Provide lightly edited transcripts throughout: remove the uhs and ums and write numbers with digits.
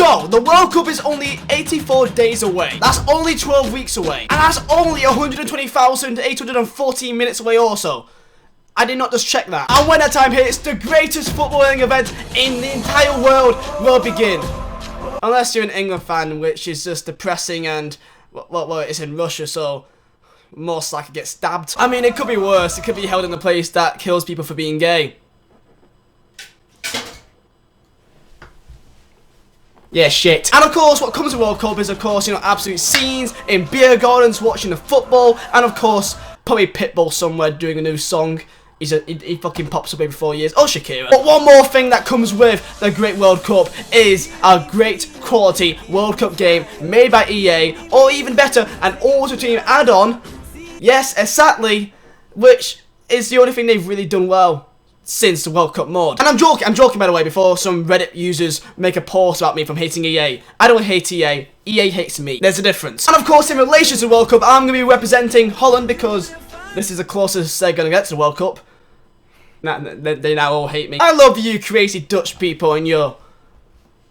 So, the World Cup is only 84 days away. That's only 12 weeks away. And that's only 120,814 minutes away also. I did not just check that. And when that time hits, the greatest footballing event in the entire world will begin. Unless you're an England fan, which is just depressing and, well, it's in Russia, so most likely get stabbed. I mean, it could be worse. It could be held in a place that kills people for being gay. Yeah, shit. And of course, what comes with World Cup is, of course, you know, absolute scenes in beer gardens, watching the football, and of course, probably Pitbull somewhere doing a new song. He fucking pops up every 4 years. Oh, Shakira. But one more thing that comes with the Great World Cup is a great quality World Cup game made by EA, or even better, an Auto Team add-on. Yes, exactly, which is the only thing they've really done well since the World Cup mode. And I'm joking by the way, before some Reddit users make a post about me from hating EA. I don't hate EA, EA hates me. There's a difference. And of course, in relation to the World Cup, I'm going to be representing Holland because this is the closest they're going to get to the World Cup. They now all hate me. I love you crazy Dutch people and your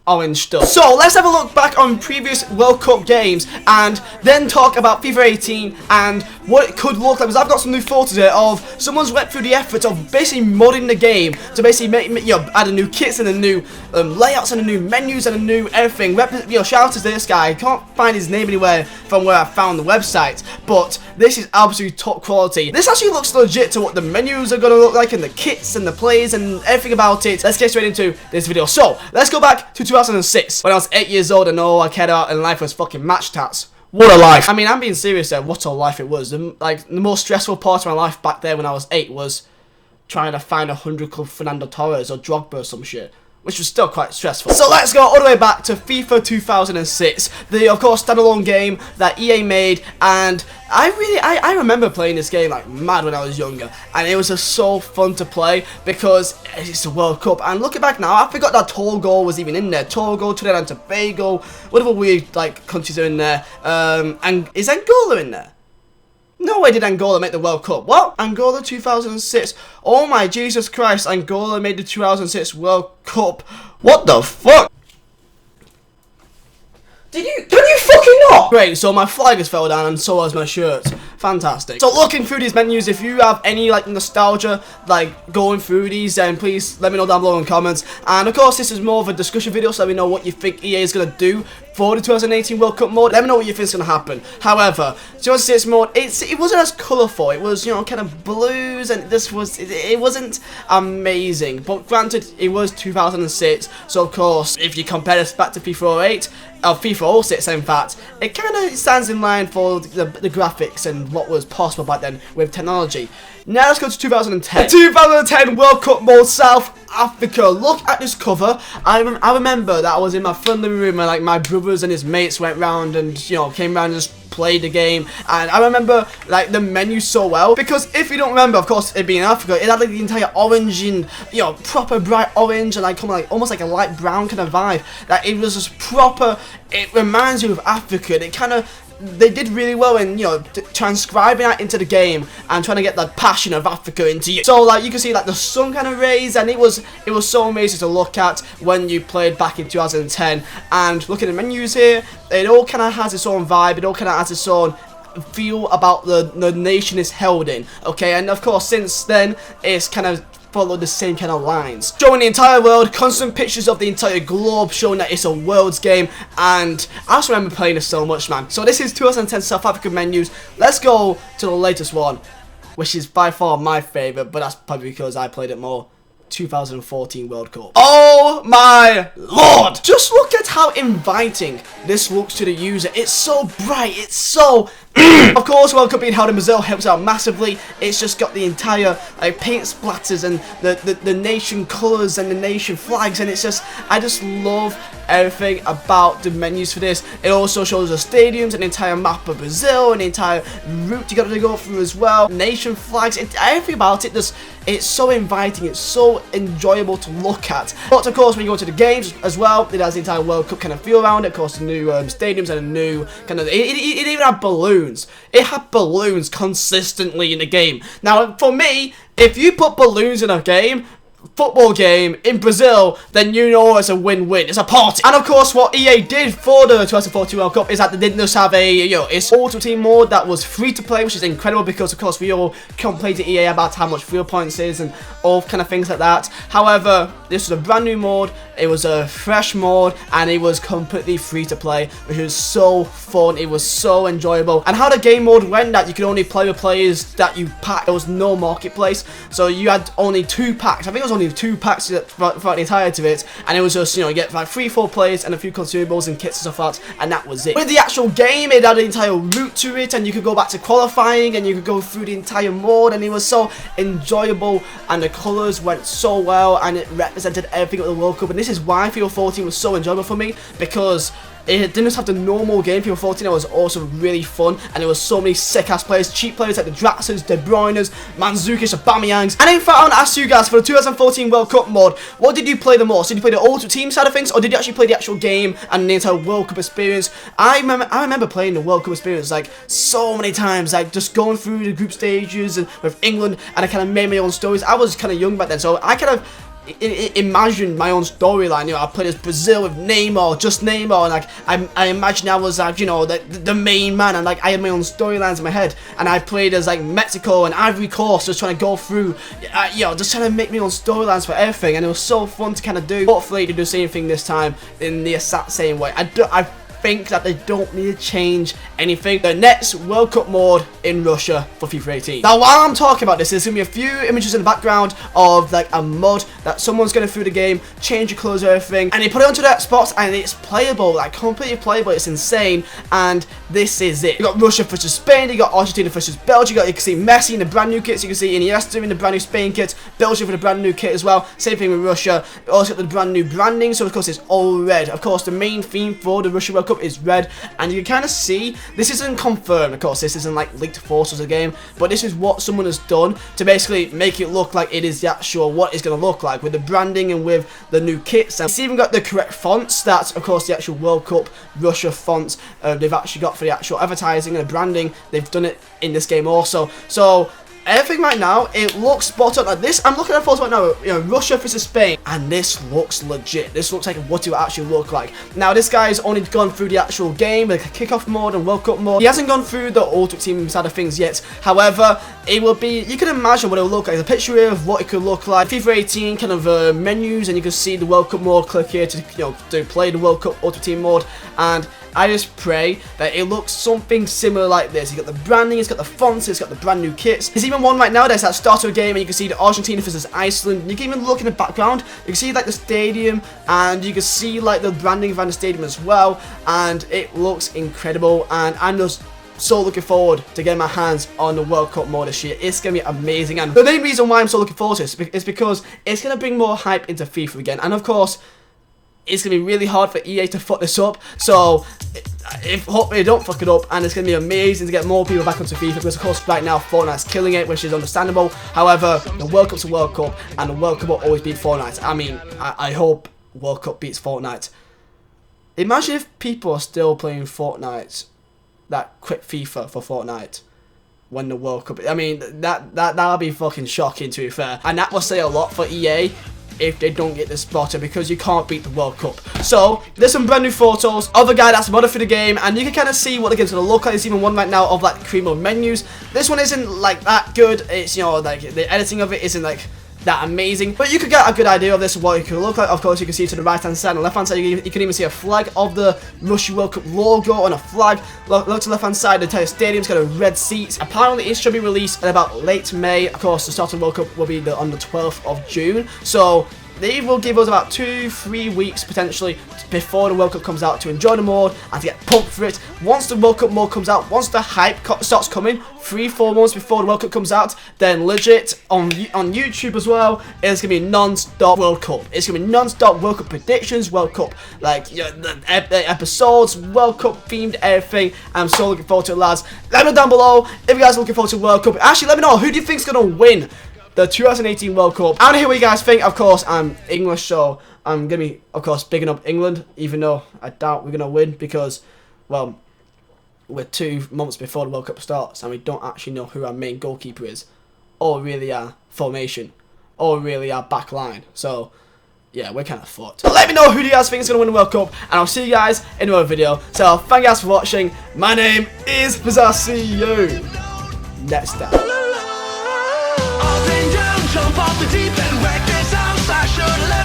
orange stuff. So let's have a look back on previous World Cup games and then talk about FIFA 18 and what it could look like, because I've got some new photos here of someone's went through the efforts of basically modding the game to basically make add a new kits and a new layouts and a new menus and a new everything. Shout out to this guy. I can't find his name anywhere from where I found the website, but this is absolutely top quality. This actually looks legit to what the menus are going to look like and the kits and the plays and everything about it. Let's get straight into this video. So let's go back to 2006 when I was 8 years old and all I cared about in life was fucking match tats. What a life. I mean, I'm being serious there. What a life it was. The most stressful part of my life back there when I was 8 was trying to find 100 Club Fernando Torres or Drogba or some shit, which was still quite stressful. So let's go all the way back to FIFA 2006, the of course standalone game that EA made, and I remember playing this game like mad when I was younger, and it was just so fun to play because it's the World Cup. And looking back now, I forgot that Togo was even in there. Togo, Trinidad and Tobago, whatever weird countries are in there. And is Angola in there? No way did Angola make the World Cup. What? Angola 2006. Oh my Jesus Christ, Angola made the 2006 World Cup. What the fuck? Can you fucking not? Great, so my flag has fell down and so has my shirt. Fantastic. So looking through these menus, if you have any nostalgia going through these, then please let me know down below in the comments. And of course, this is more of a discussion video, so let me know what you think EA is going to do for the 2018 World Cup mode. Let me know what you think is going to happen. However, 2006 mode, it wasn't as colourful. It was, kind of blues, and it wasn't amazing. But granted, it was 2006, so of course, if you compare this back to FIFA 08, FIFA 06 in fact, it kind of stands in line for the graphics and what was possible back then with technology. Now let's go to 2010. The 2010 World Cup mode, South Africa. Look at this cover. I remember that I was in my friendly room and my brothers and his mates went round and came round and just played the game, and I remember the menu so well because if you don't remember, of course, it being Africa, it had the entire orange and proper bright orange and almost like a light brown kind of vibe. It was just proper. It reminds you of Africa. And it kind of. They did really well in, transcribing that into the game and trying to get that passion of Africa into you. So, you can see, the sun kind of rays, and it was so amazing to look at when you played back in 2010. And look at the menus here, it all kind of has its own vibe, it all kind of has its own feel about the nation it's held in, okay? And of course, since then, it's kind of follow the same kind of lines, showing the entire world, constant pictures of the entire globe, showing that it's a world's game. And I just remember playing this so much, man. So this is 2010 South African menus. Let's go to the latest one, which is by far my favourite, but that's probably because I played it more. 2014 World Cup. Oh my lord! Just look at how inviting this looks to the user. It's so bright, it's so of course, World Cup being held in Brazil helps out massively. It's just got the entire paint splatters and the nation colours and the nation flags, and it's just, I just love everything about the menus for this. It also shows the stadiums, an entire map of Brazil, an entire route you got to go through as well, nation flags, everything about it. Just, it's so inviting, it's so enjoyable to look at. But of course, when you go to the games as well, it has the entire World Cup kind of feel around it. Of course, the new stadiums and a new kind of, it even had balloons. It had balloons consistently in the game. Now, for me, if you put balloons in a game, football game in Brazil, then you know it's a win-win. It's a party. And of course, what EA did for the 2014 World Cup is that they didn't just have a, it's Ultimate Team mode that was free to play, which is incredible because, of course, we all complained to EA about how much real points is and all kind of things like that. However, this was a brand new mode. It was a fresh mode, and it was completely free to play, which was so fun. It was so enjoyable. And how the game mode went, that you could only play with players that you packed. There was no marketplace, so you had only 2 packs. I think it was only 2 packs throughout the entirety of it, and it was just, you get like 3-4 players and a few consumables and kits and stuff like that, and that was it. With the actual game, it had an entire route to it, and you could go back to qualifying, and you could go through the entire mode, and it was so enjoyable, and the colours went so well, and it represented everything of the World Cup. And this is why FIFA 14 was so enjoyable for me, because it didn't just have the normal game. FIFA 14 it was also really fun, and there was so many sick-ass players, cheap players like the Draxlers, De Bruynes, Mandzukic, Aubameyangs. And in fact, I want to ask you guys, for the 2014 World Cup mode, what did you play the most? Did you play the Ultimate Team side of things, or did you actually play the actual game and the entire World Cup experience? I remember playing the World Cup experience like so many times, like just going through the group stages and with England, and I kind of made my own stories. I was kind of young back then, so I kind of imagine my own storyline. I played as Brazil with Neymar, just Neymar, and like I imagine I was like, the main man, and like I had my own storylines in my head, and I played as like Mexico and Ivory Coast, just trying to go through, just trying to make my own storylines for everything, and it was so fun to kind of do. Hopefully they do the same thing this time in the exact same way. I think that they don't need to change anything. The next World Cup mode in Russia for FIFA 18. Now, while I'm talking about this, there's going to be a few images in the background of like a mod that someone's going through the game, change your clothes and everything, and they put it onto that spot, and it's playable, like completely playable. It's insane, and this is it. You got Russia versus Spain, you got Argentina versus Belgium, you can see Messi in the brand new kits, you can see Iniesta in the brand new Spain kit, Belgium for the brand new kit as well. Same thing with Russia. You also got the brand new branding, so of course it's all red. Of course, the main theme for the Russia World Cup is red, and you can kind of see, this isn't confirmed, of course, this isn't like leaked photos of the game, but this is what someone has done to basically make it look like it is the actual, what it's going to look like with the branding and with the new kits. And it's even got the correct fonts. That's of course the actual World Cup Russia fonts they've actually got for the actual advertising and the branding. They've done it in this game also, so everything right now, it looks spot on. Like this, I'm looking at photos right now, Russia versus Spain, and this looks legit. This looks like what it will actually look like. Now, this guy's only gone through the actual game, like a kickoff mode and World Cup mode. He hasn't gone through the Ultimate Team side of things yet. However, it will be, you can imagine what it will look like. There's a picture here of what it could look like. FIFA 18 kind of menus, and you can see the World Cup mode. Click here to, to play the World Cup Ultimate Team mode, and I just pray that it looks something similar like this. It's got the branding, it's got the fonts, it's got the brand new kits. There's even one right now that's at start of a game, and you can see the Argentina versus Iceland. You can even look in the background, you can see like the stadium, and you can see like the branding around the stadium as well, and it looks incredible, and I'm just so looking forward to getting my hands on the World Cup mode this year. It's going to be amazing, and the main reason why I'm so looking forward to this is because it's going to bring more hype into FIFA again, and of course, it's going to be really hard for EA to fuck this up, so hopefully they don't fuck it up, and it's going to be amazing to get more people back onto FIFA, because of course right now Fortnite's killing it, which is understandable. However, the World Cup's a World Cup, and the World Cup will always beat Fortnite. I mean, I hope World Cup beats Fortnite. Imagine if people are still playing Fortnite that quit FIFA for Fortnite when the World Cup, I mean, that'll be fucking shocking, to be fair, and that will say a lot for EA if they don't get this spotter, because you can't beat the World Cup. So there's some brand new photos of a guy that's modded for the game, and you can kind of see what the game's gonna look like. There's even one right now of like cream mode menus. This one isn't like that good. It's, like the editing of it isn't like that amazing, but you could get a good idea of this, what it could look like. Of course, you can see to the right hand side and left hand side, you can even see a flag of the Russia World Cup logo on a flag. Look to the left hand side, the entire stadium's got a red seats. Apparently it should be released at about late May. Of course, the start of the World Cup will be on the 12th of June, so they will give us about 2-3 weeks potentially before the World Cup comes out to enjoy the mode and to get pumped for it. Once the World Cup mode comes out, once the hype starts coming, 3-4 months before the World Cup comes out, then legit on YouTube as well, it's gonna be non-stop World Cup. It's gonna be non-stop World Cup predictions, World Cup like the episodes, World Cup themed everything. I'm so looking forward to it, lads. Let me know down below if you guys are looking forward to World Cup. Actually, let me know, who do you think's gonna win the 2018 World Cup? I want to hear what you guys think. Of course, I'm English, so I'm going to be, of course, bigging up England, even though I doubt we're going to win because, well, we're 2 months before the World Cup starts, and we don't actually know who our main goalkeeper is, or really our formation. or really our back line. So, yeah, we're kind of fucked. But let me know who do you guys think is going to win the World Cup, and I'll see you guys in another video. So, thank you guys for watching. My name is Vizeh. I'll see you next time. Jump off the deep end, wreck this house, I should've